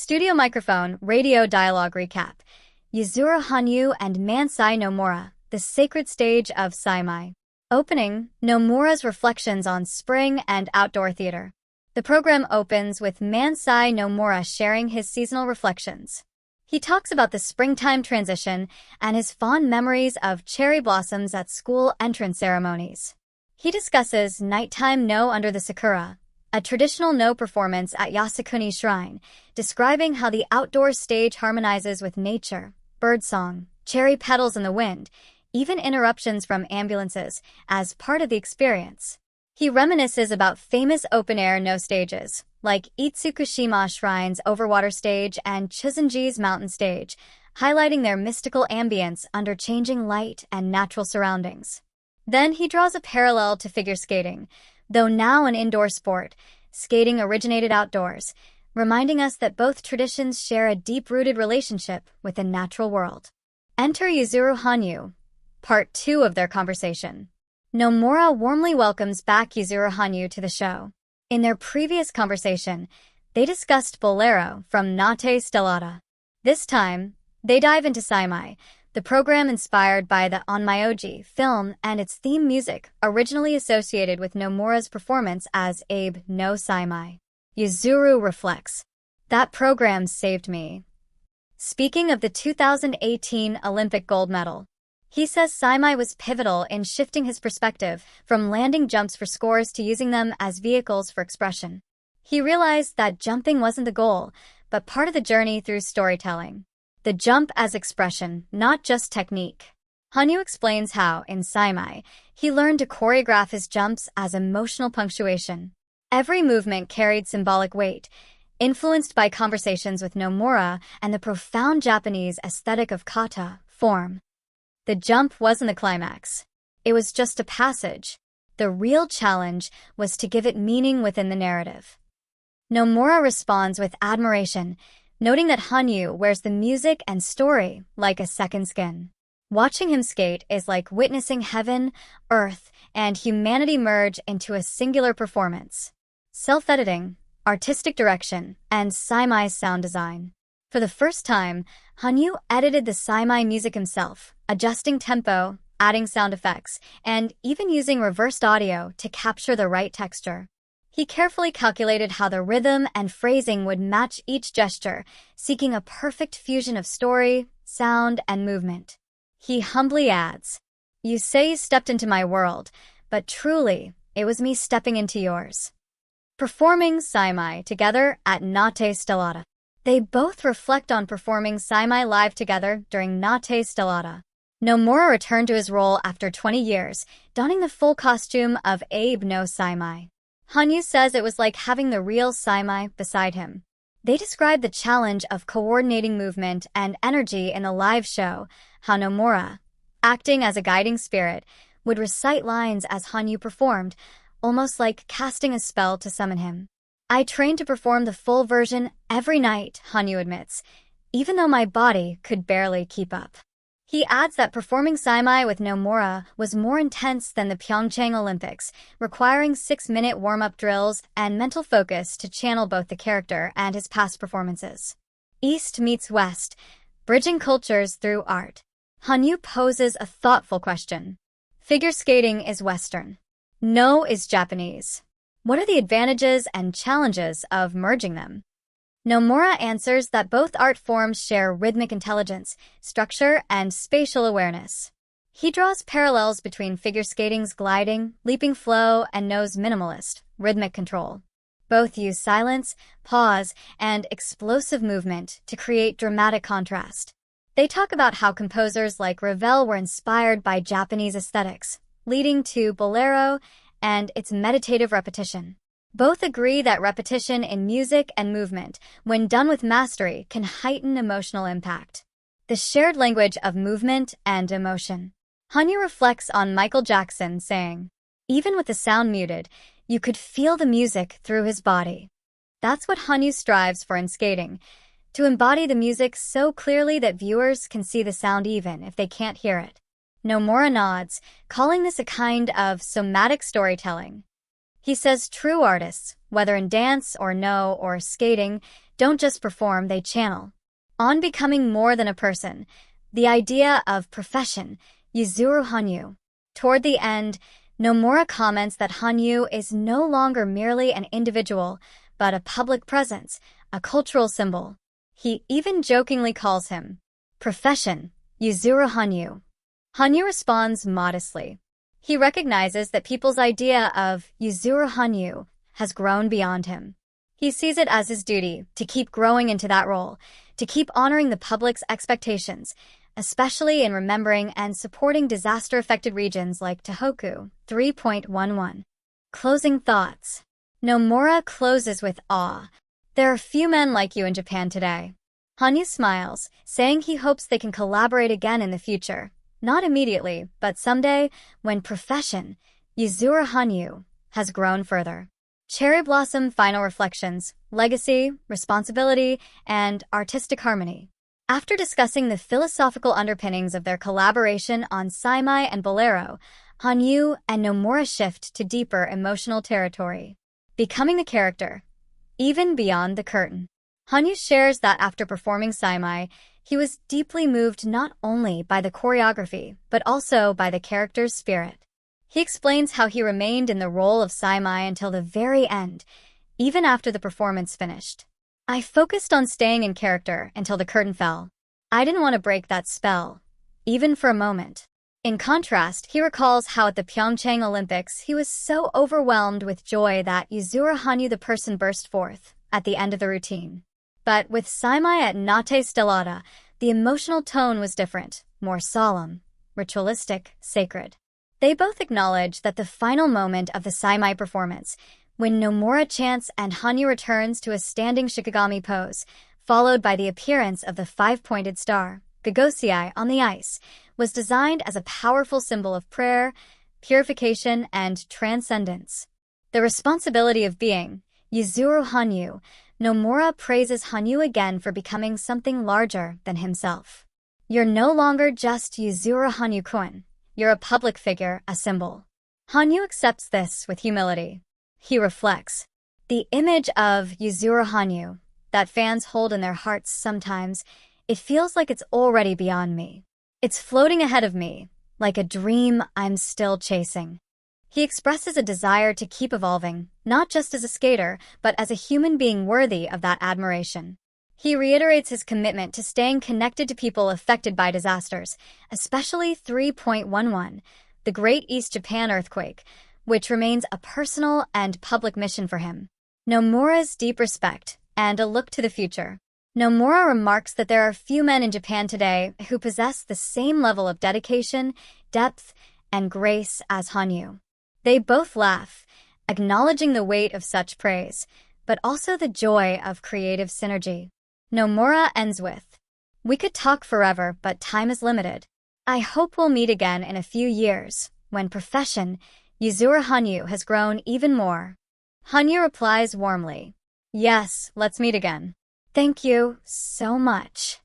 Studio microphone, radio dialogue recap. Yuzuru Hanyu and Mansai Nomura, the sacred stage of Saimai. Opening, Nomura's reflections on spring and outdoor theater. The program opens with Mansai Nomura sharing his seasonal reflections. He talks about the springtime transition and his fond memories of cherry blossoms at school entrance ceremonies. He discusses Nighttime No Under the Sakura, a traditional no performance at Yasukuni Shrine, describing how the outdoor stage harmonizes with nature, birdsong, cherry petals in the wind, even interruptions from ambulances, as part of the experience. He reminisces about famous open-air no stages, like Itsukushima Shrine's overwater stage and Chuzunji's mountain stage, highlighting their mystical ambience under changing light and natural surroundings. Then he draws a parallel to figure skating. Though now an indoor sport, skating originated outdoors, reminding us that both traditions share a deep-rooted relationship with the natural world. Enter Yuzuru Hanyu, part 2 of their conversation. Nomura warmly welcomes back Yuzuru Hanyu to the show. In their previous conversation, they discussed Bolero from Nate Stellata. This time, they dive into Saimai, the program inspired by the Onmyoji film and its theme music, originally associated with Nomura's performance as Abe no Saimai. Yuzuru reflects, "That program saved me." Speaking of the 2018 Olympic gold medal, he says Saimai was pivotal in shifting his perspective from landing jumps for scores to using them as vehicles for expression. He realized that jumping wasn't the goal, but part of the journey through storytelling. The jump as expression, not just technique. Hanyu explains how, in Saimai, he learned to choreograph his jumps as emotional punctuation. Every movement carried symbolic weight, influenced by conversations with Nomura and the profound Japanese aesthetic of kata, form. The jump wasn't the climax. It was just a passage. The real challenge was to give it meaning within the narrative. Nomura responds with admiration, noting that Hanyu wears the music and story like a second skin. Watching him skate is like witnessing heaven, earth, and humanity merge into a singular performance. Self-editing, artistic direction, and Saimai's sound design. For the first time, Hanyu edited the Saimai music himself, adjusting tempo, adding sound effects, and even using reversed audio to capture the right texture. He carefully calculated how the rhythm and phrasing would match each gesture, seeking a perfect fusion of story, sound, and movement. He humbly adds, "You say you stepped into my world, but truly, it was me stepping into yours." Performing Saimai together at Nate Stellata. They both reflect on performing Saimai live together during Nate Stellata. Nomura returned to his role after 20 years, donning the full costume of Abe no Saimai. Hanyu says it was like having the real Saimai beside him. They described the challenge of coordinating movement and energy in the live show, how Nomura, acting as a guiding spirit, would recite lines as Hanyu performed, almost like casting a spell to summon him. "I trained to perform the full version every night," Hanyu admits, "even though my body could barely keep up." He adds that performing Saimai with Nomura was more intense than the Pyeongchang Olympics, requiring 6-minute warm-up drills and mental focus to channel both the character and his past performances. East meets West, bridging cultures through art. Hanyu poses a thoughtful question. Figure skating is Western. No is Japanese. What are the advantages and challenges of merging them? Nomura answers that both art forms share rhythmic intelligence, structure, and spatial awareness. He draws parallels between figure skating's gliding, leaping flow, and No's minimalist, rhythmic control. Both use silence, pause, and explosive movement to create dramatic contrast. They talk about how composers like Ravel were inspired by Japanese aesthetics, leading to Bolero and its meditative repetition. Both agree that repetition in music and movement, when done with mastery, can heighten emotional impact. The shared language of movement and emotion. Hanyu reflects on Michael Jackson, saying, "Even with the sound muted, you could feel the music through his body." That's what Hanyu strives for in skating, to embody the music so clearly that viewers can see the sound even if they can't hear it. Nomura nods, calling this a kind of somatic storytelling. He says true artists, whether in dance or no or skating, don't just perform, they channel. On becoming more than a person, the idea of profession, Yuzuru Hanyu. Toward the end, Nomura comments that Hanyu is no longer merely an individual, but a public presence, a cultural symbol. He even jokingly calls him profession, Yuzuru Hanyu. Hanyu responds modestly. He recognizes that people's idea of Yuzuru Hanyu has grown beyond him. He sees it as his duty to keep growing into that role, to keep honoring the public's expectations, especially in remembering and supporting disaster-affected regions like Tohoku 3.11. Closing thoughts. Nomura closes with awe. There are few men like you in Japan today. Hanyu smiles, saying he hopes they can collaborate again in the future. Not immediately, but someday, when profession, Yuzuru Hanyu, has grown further. Cherry Blossom Final Reflections, Legacy, Responsibility, and Artistic Harmony. After discussing the philosophical underpinnings of their collaboration on Saimai and Bolero, Hanyu and Nomura shift to deeper emotional territory. Becoming the character, even beyond the curtain. Hanyu shares that after performing Saimai, he was deeply moved not only by the choreography, but also by the character's spirit. He explains how he remained in the role of Saimai until the very end, even after the performance finished. I focused on staying in character until the curtain fell. I didn't want to break that spell, even for a moment. In contrast, he recalls how at the Pyeongchang Olympics he was so overwhelmed with joy that Yuzuru Hanyu the person burst forth at the end of the routine. But with Saimai at Nate Stellata, the emotional tone was different, more solemn, ritualistic, sacred. They both acknowledge that the final moment of the Saimai performance, when Nomura chants and Hanyu returns to a standing shikigami pose, followed by the appearance of the five-pointed star, Gagosiai, on the ice, was designed as a powerful symbol of prayer, purification, and transcendence. The responsibility of being, Yuzuru Hanyu, Nomura praises Hanyu again for becoming something larger than himself. You're no longer just Yuzuru Hanyu-kun. You're a public figure, a symbol. Hanyu accepts this with humility. He reflects. The image of Yuzuru Hanyu that fans hold in their hearts sometimes, it feels like it's already beyond me. It's floating ahead of me, like a dream I'm still chasing. He expresses a desire to keep evolving, not just as a skater, but as a human being worthy of that admiration. He reiterates his commitment to staying connected to people affected by disasters, especially 3.11, the Great East Japan earthquake, which remains a personal and public mission for him. Nomura's deep respect and a look to the future. Nomura remarks that there are few men in Japan today who possess the same level of dedication, depth, and grace as Hanyu. They both laugh, acknowledging the weight of such praise, but also the joy of creative synergy. Nomura ends with, "We could talk forever, but time is limited. I hope we'll meet again in a few years, when profession, Yuzuru Hanyu, has grown even more." Hanyu replies warmly, "Yes, let's meet again. Thank you so much."